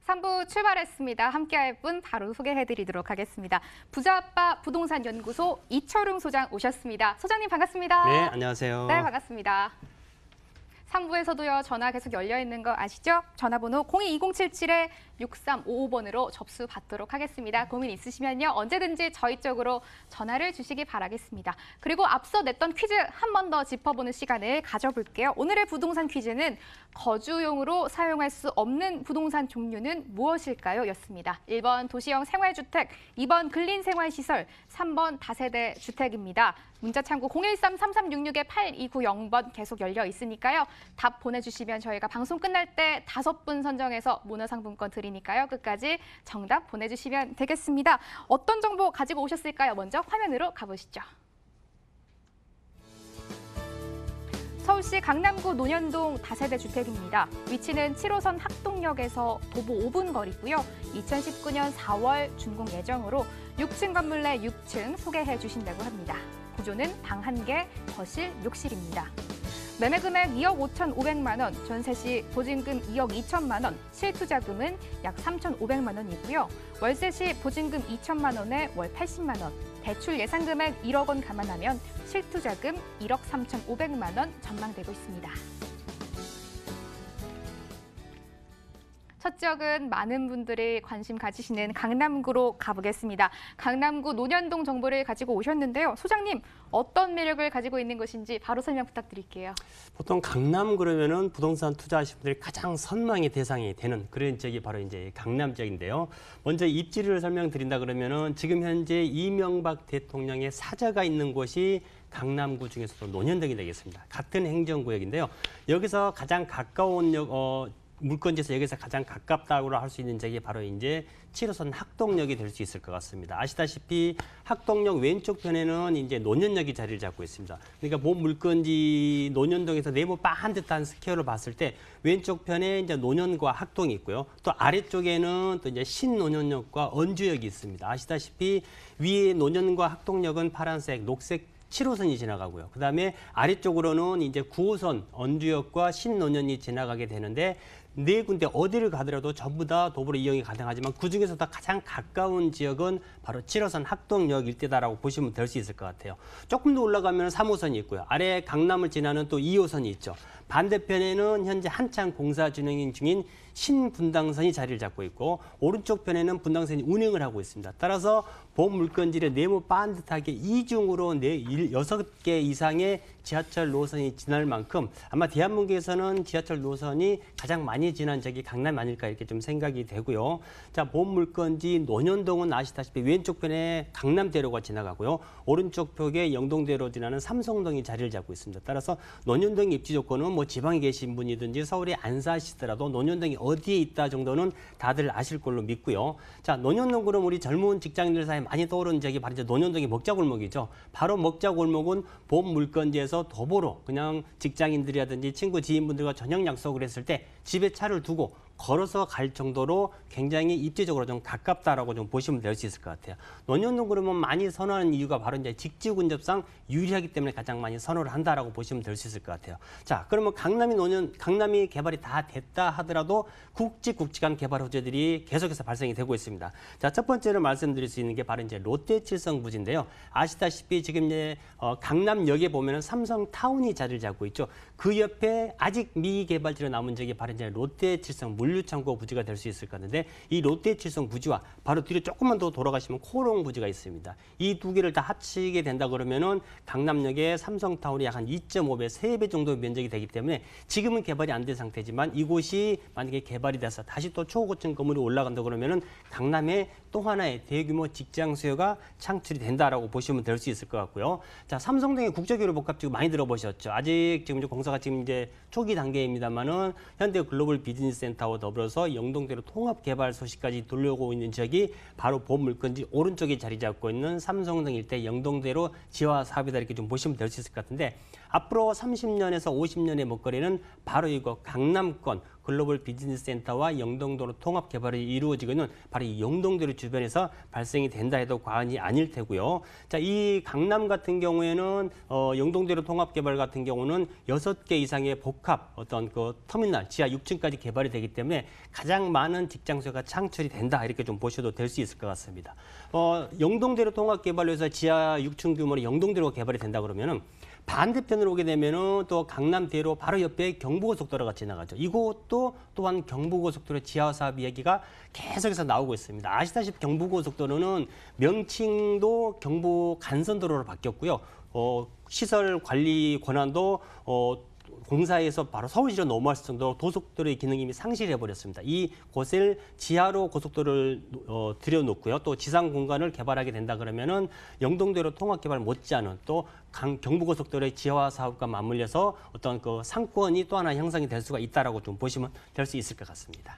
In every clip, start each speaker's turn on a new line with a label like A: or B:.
A: 3부 출발했습니다. 함께할 분 바로 소개해드리도록 하겠습니다. 부자아빠 부동산 연구소 이철웅 소장 오셨습니다. 소장님 반갑습니다.
B: 네, 안녕하세요.
A: 네, 반갑습니다. 3부에서도요, 전화 계속 열려있는 거 아시죠? 전화번호 022077-6355번으로 접수 받도록 하겠습니다. 고민 있으시면요, 언제든지 저희 쪽으로 전화를 주시기 바라겠습니다. 그리고 앞서 냈던 퀴즈 한 번 더 짚어보는 시간을 가져볼게요. 오늘의 부동산 퀴즈는 거주용으로 사용할 수 없는 부동산 종류는 무엇일까요? 였습니다. 1번 도시형 생활주택, 2번 근린생활시설, 3번 다세대 주택입니다. 문자 창구 013-3366-8290번 계속 열려 있으니까요. 답 보내주시면 저희가 방송 끝날 때 5분 선정해서 문화상품권 드리니까요. 끝까지 정답 보내주시면 되겠습니다. 어떤 정보 가지고 오셨을까요? 먼저 화면으로 가보시죠. 서울시 강남구 논현동 다세대 주택입니다. 위치는 7호선 학동역에서 도보 5분 거리고요. 2019년 4월 준공 예정으로 6층 건물 내 6층 소개해 주신다고 합니다. 구조는 방 1개, 거실, 욕실입니다. 매매금액 2억 5,500만 원, 전세 시 보증금 2억 2천만 원, 실투자금은 약 3,500만 원이고요. 월세 시 보증금 2천만 원에 월 80만 원, 대출 예상금액 1억 원 감안하면 실투자금 1억 3,500만 원 전망되고 있습니다. 첫 지역은 많은 분들이 관심 가지시는 강남구로 가보겠습니다. 강남구 논현동 정보를 가지고 오셨는데요. 소장님, 어떤 매력을 가지고 있는 것인지 바로 설명 부탁드릴게요.
B: 보통 강남 그러면은 부동산 투자하시는 분들이 가장 선망의 대상이 되는 그런 지역이 바로 이제 강남 지역인데요. 먼저 입지를 설명드린다 그러면은 지금 현재 이명박 대통령의 사저가 있는 곳이 강남구 중에서도 논현동이 되겠습니다. 같은 행정구역인데요. 여기서 가장 가까운 물건지에서 여기서 가장 가깝다고 할 수 있는 지역이 바로 이제 7호선 학동역이 될 수 있을 것 같습니다. 아시다시피 학동역 왼쪽 편에는 이제 논현역이 자리를 잡고 있습니다. 그러니까 본 물건지 논현동에서 네모 반듯한 스퀘어를 봤을 때 왼쪽 편에 이제 논현과 학동이 있고요. 또 아래쪽에는 또 이제 신논현역과 언주역이 있습니다. 아시다시피 위에 논현과 학동역은 파란색, 녹색 7호선이 지나가고요. 그다음에 아래쪽으로는 이제 9호선 언주역과 신논현이 지나가게 되는데 네 군데 어디를 가더라도 전부 다 도보로 이용이 가능하지만 그중에서도 가장 가까운 지역은 바로 7호선 학동역 일대다라고 보시면 될 수 있을 것 같아요. 조금 더 올라가면 3호선이 있고요. 아래 강남을 지나는 또 2호선이 있죠. 반대편에는 현재 한창 공사 진행 중인 신분당선이 자리를 잡고 있고 오른쪽 편에는 분당선이 운행을 하고 있습니다. 따라서 본 물건지를 네모 반듯하게 이중으로 6개 이상의 지하철 노선이 지날 만큼 아마 대한민국에서는 지하철 노선이 가장 많이 지난 지역이 강남 아닐까 이렇게 좀 생각이 되고요. 자, 본 물건지 논현동은 아시다시피 왼쪽 편에 강남대로가 지나가고요. 오른쪽 편에 영동대로 지나는 삼성동이 자리를 잡고 있습니다. 따라서 논현동 입지 조건은 뭐 지방에 계신 분이든지 서울에 안 사시더라도 논현동이 어디에 있다 정도는 다들 아실 걸로 믿고요. 자, 논현동 그럼 우리 젊은 직장인들 사이에 많이 떠오르는 지역이 바로 이제 논현동의 먹자골목이죠. 바로 먹자골목은 본 물건지에서 도보로 그냥 직장인들이라든지 친구 지인분들과 저녁 약속을 했을 때 집에 차를 두고 걸어서 갈 정도로 굉장히 입지적으로 좀 가깝다라고 좀 보시면 될 수 있을 것 같아요. 논현동 그러면 많이 선호하는 이유가 바로 이제 직지 근접상 유리하기 때문에 가장 많이 선호를 한다라고 보시면 될 수 있을 것 같아요. 자, 그러면 강남이 개발이 다 됐다 하더라도 굵직굵직한 개발 호재들이 계속해서 발생이 되고 있습니다. 자, 첫 번째로 말씀드릴 수 있는 게 바로 이제 롯데칠성 부지인데요. 아시다시피 지금 이제 강남역에 보면은 삼성타운이 자리를 잡고 있죠. 그 옆에 아직 미개발지로 남은 지역이 바로 이제 롯데칠성 물류창고 부지가 될 수 있을 것 같은데 이 롯데칠성 부지와 바로 뒤로 조금만 더 돌아가시면 코롱 부지가 있습니다. 이 두 개를 다 합치게 된다 그러면은 강남역의 삼성타운이 약 한 2.5배, 3배 정도 면적이 되기 때문에 지금은 개발이 안 된 상태지만 이곳이 만약에 개발이 돼서 다시 또 초고층 건물이 올라간다 그러면은 강남에 또 하나의 대규모 직장 수요가 창출이 된다라고 보시면 될 수 있을 것 같고요. 자, 삼성동의 국제교류 복합 지구 많이 들어보셨죠? 아직 지금 공사가 지금 이제 초기 단계입니다만은 현대 글로벌 비즈니스 센터와 더불어서 영동대로 통합 개발 소식까지 돌려오고 있는 지역이 바로 본 물건지 오른쪽에 자리 잡고 있는 삼성동 일대 영동대로 지화 사업이다 이렇게 좀 보시면 될 수 있을 것 같은데 앞으로 30년에서 50년의 먹거리는 바로 이거 강남권 글로벌 비즈니스 센터와 영동도로 통합 개발이 이루어지고 있는 바로 이 영동도로 주변에서 발생이 된다 해도 과언이 아닐 테고요. 자, 이 강남 같은 경우에는 영동도로 통합 개발 같은 경우는 6개 이상의 복합 어떤 그 터미널 지하 6층까지 개발이 되기 때문에 가장 많은 직장 수요가 창출이 된다 이렇게 좀 보셔도 될 수 있을 것 같습니다. 영동도로 통합 개발로 해서 지하 6층 규모의 영동도로가 개발이 된다 그러면은 반대편으로 오게 되면은 또 강남대로 바로 옆에 경부고속도로가 지나가죠. 이곳도 또한 경부고속도로 지하 사업 이야기가 계속해서 나오고 있습니다. 아시다시피 경부고속도로는 명칭도 경부 간선도로로 바뀌었고요. 시설 관리 권한도 공사에서 바로 서울시로 넘어갈 정도로 고속도로의 기능이 이미 상실해버렸습니다. 이곳을 지하로 고속도로를 들여놓고요. 또 지상 공간을 개발하게 된다 그러면은 영동도로 통합 개발 못지않은 또 경부고속도로의 지하화 사업과 맞물려서 어떤 그 상권이 또 하나 형성이 될 수가 있다라고 좀 보시면 될 수 있을 것 같습니다.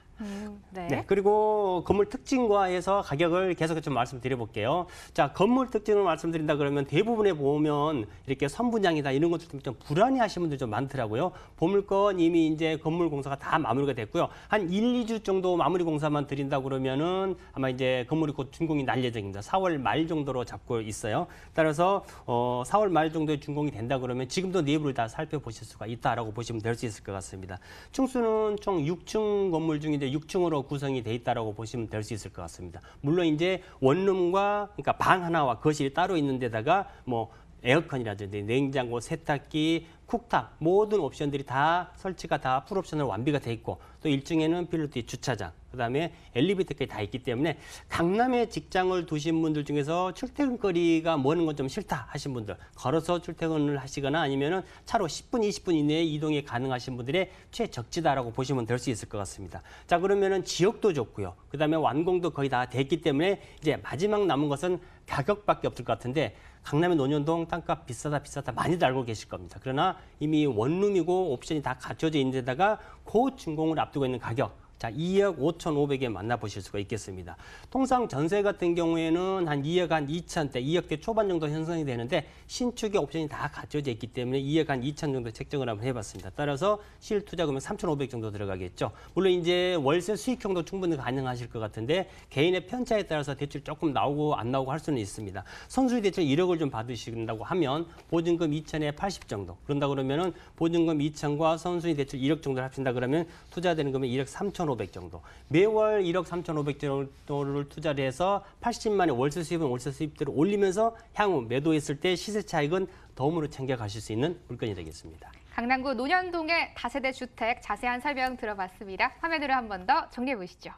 A: 네.
B: 네, 그리고 건물 특징과 해서 가격을 계속 좀 말씀드려볼게요. 자, 건물 특징을 말씀드린다 그러면 대부분에 보면 이렇게 선분양이다 이런 것들 때문에 좀 불안해하시는 분들 좀 많더라고요. 보물건 이미 이제 건물 공사가 다 마무리가 됐고요. 한 1, 2주 정도 마무리 공사만 드린다 그러면은 아마 이제 건물이 곧 준공이 날 예정입니다. 4월 말 정도로 잡고 있어요. 따라서 4월 말 정도에 준공이 된다 그러면 지금도 내부를 다 살펴보실 수가 있다라고 보시면 될 수 있을 것 같습니다. 층수는 총 6층 건물 중인데 6층으로 구성이 돼 있다라고 보시면 될 수 있을 것 같습니다. 물론 이제 원룸과 그러니까 방 하나와 거실이 따로 있는 데다가 뭐 에어컨이라든지 냉장고, 세탁기, 쿡탑 모든 옵션들이 다 설치가 다 풀옵션으로 완비가 돼 있고 또 1층에는 필로티 주차장, 그다음에 엘리베이터까지 다 있기 때문에 강남에 직장을 두신 분들 중에서 출퇴근거리가 머는 건 좀 싫다 하신 분들, 걸어서 출퇴근을 하시거나 아니면은 차로 10분, 20분 이내에 이동이 가능하신 분들의 최적지다라고 보시면 될 수 있을 것 같습니다. 자, 그러면은 지역도 좋고요. 그다음에 완공도 거의 다 됐기 때문에 이제 마지막 남은 것은 가격밖에 없을 것 같은데 강남의 논현동 땅값 비싸다 많이들 알고 계실 겁니다. 그러나 이미 원룸이고 옵션이 다 갖춰져 있는 데다가 곧 준공을 앞두고 있는 가격, 자, 2억 5,500에 만나보실 수가 있겠습니다. 통상 전세 같은 경우에는 한 2억 한 2천대, 2억대 초반 정도 형성이 되는데 신축의 옵션이 다 갖춰져 있기 때문에 2억 한 2천 정도 책정을 한번 해봤습니다. 따라서 실투자금은 3,500 정도 들어가겠죠. 물론 이제 월세 수익형도 충분히 가능하실 것 같은데 개인의 편차에 따라서 대출 조금 나오고 안 나오고 할 수는 있습니다. 선수의 대출 1억을 좀 받으신다고 하면 보증금 2천에 80 정도. 그런다 그러면은 보증금 2천과 선수의 대출 1억 정도를 합친다 그러면 투자되는 금액 1억 3,500 정도. 매월 1억 3,500 정도를 투자를 해서 80만의 월세 수입은 월세 수입대로 올리면서 향후 매도했을 때 시세 차익은 덤으로 챙겨가실 수 있는 물건이 되겠습니다.
A: 강남구 논현동의 다세대 주택 자세한 설명 들어봤습니다. 화면으로 한 번 더 정리해 보시죠.